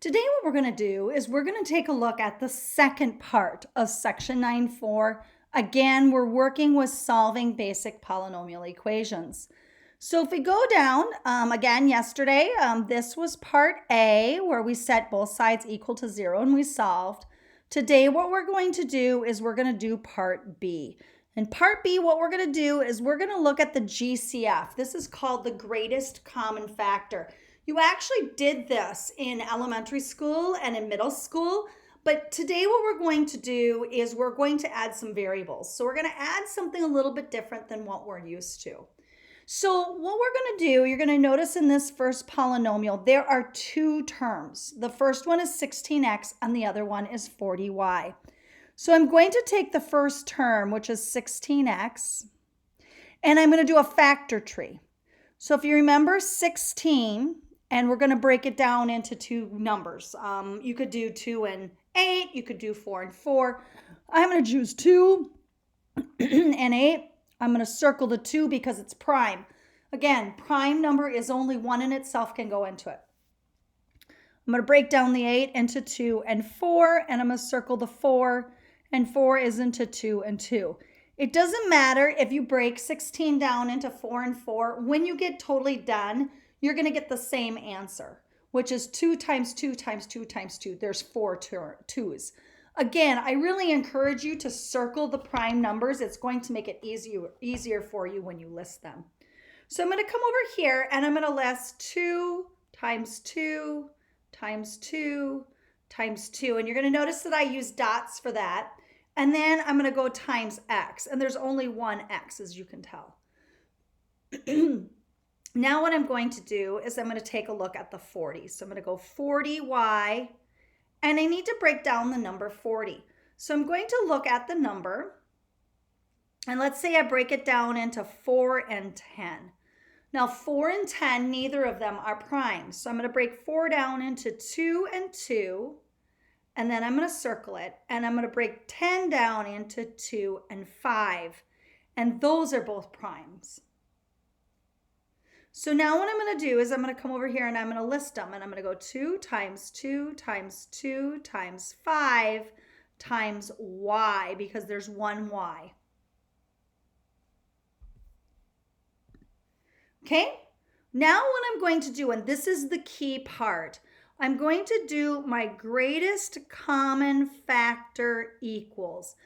Today what we're going to do is we're going to take a look at the second part of section 9.4. Again, we're working with solving basic polynomial equations. So if we go down, again, yesterday, this was part A, where we set both sides equal to 0 and we solved. Today, what we're going to do is we're going to do part B. In part B, what we're going to do is we're going to look at the GCF. This is called the greatest common factor. You actually did this in elementary school and in middle school, but today what we're going to do is we're going to add some variables. So we're going to add something a little bit different than what we're used to. So what we're going to do, you're going to notice in this first polynomial, there are two terms. The first one is 16x and the other one is 40y. So I'm going to take the first term, which is 16x, and I'm going to do a factor tree. So if you remember 16, and we're going to break it down into two numbers. You could do 2 and 8. You could do 4 and 4. I'm going to choose 2 and 8. I'm going to circle the 2 because it's prime. Again, prime number is only one in itself can go into it. I'm going to break down the 8 into 2 and 4, and I'm going to circle the 4, and 4 is into 2 and 2. It doesn't matter if you break 16 down into 4 and 4. When you get totally done, you're going to get the same answer, which is 2 times 2 times 2 times 2. There's 4 2's. Again, I really encourage you to circle the prime numbers. It's going to make it easier for you when you list them. So I'm going to come over here and I'm going to list 2 times 2 times 2 times 2. And you're going to notice that I use dots for that. And then I'm going to go times x. And there's only one x, as you can tell. Now what I'm going to do is I'm going to take a look at the 40. So I'm going to go 40y, and I need to break down the number 40. So I'm going to look at the number, and let's say I break it down into 4 and 10. Now 4 and 10, neither of them are prime. So I'm going to break 4 down into 2 and 2, and then I'm going to circle it, and I'm going to break 10 down into 2 and 5, and those are both primes. So now what I'm going to do is I'm going to come over here and I'm going to list them. And I'm going to go 2 times 2 times 2 times 5 times y, because there's one y. Okay, now what I'm going to do, and this is the key part, I'm going to do my greatest common factor equals.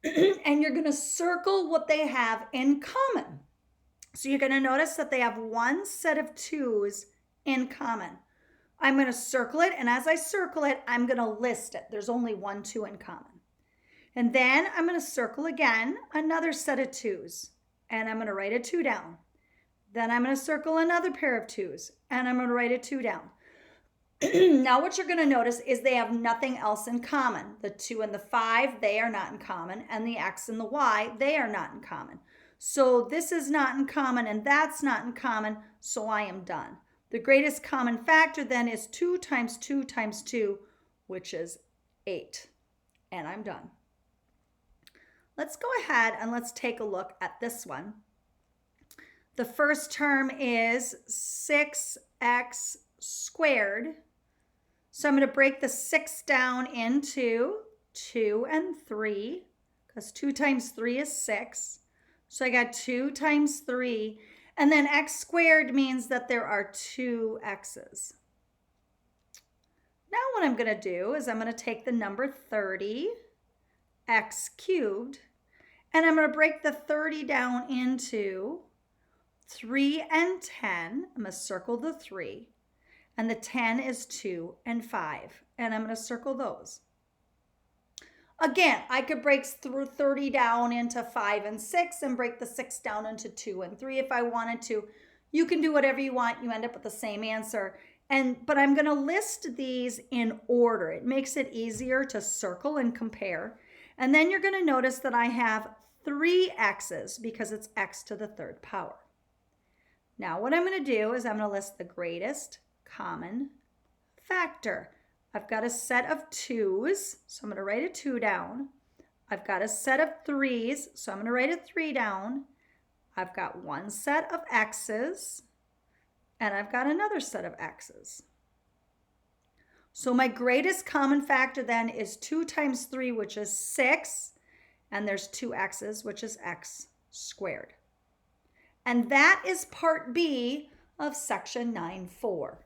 And you're going to circle what they have in common. So you're going to notice that they have one set of 2's in common. I'm going to circle it, and as I circle it, I'm going to list it. There's only 1 2 in common. And then I'm going to circle again another set of 2's, and I'm going to write a 2 down. Then I'm going to circle another pair of 2's, and I'm going to write a 2 down. Now what you're going to notice is they have nothing else in common. The 2 and the 5, they are not in common, and the x and the y, they are not in common. So this is not in common and that's not in common, so I am done. The greatest common factor then is 2 times 2 times 2, which is 8. And I'm done. Let's go ahead and let's take a look at this one. The first term is 6x squared. So I'm going to break the 6 down into 2 and 3, because 2 times 3 is 6. So I got 2 times 3, and then x squared means that there are 2 x's. Now what I'm going to do is I'm going to take the number 30, x cubed, and I'm going to break the 30 down into 3 and 10. I'm going to circle the 3, and the 10 is 2 and 5, and I'm going to circle those. Again, I could break through 30 down into 5 and 6 and break the 6 down into 2 and 3 if I wanted to. You can do whatever you want. You end up with the same answer. But I'm going to list these in order. It makes it easier to circle and compare. And then you're going to notice that I have 3 x's because it's x to the 3rd power. Now what I'm going to do is I'm going to list the greatest common factor. I've got a set of 2's, so I'm going to write a 2 down. I've got a set of 3's, so I'm going to write a 3 down. I've got one set of x's, and I've got another set of x's. So my greatest common factor then is 2 times 3, which is 6, and there's 2 x's, which is x squared. And that is part B of section 9.4.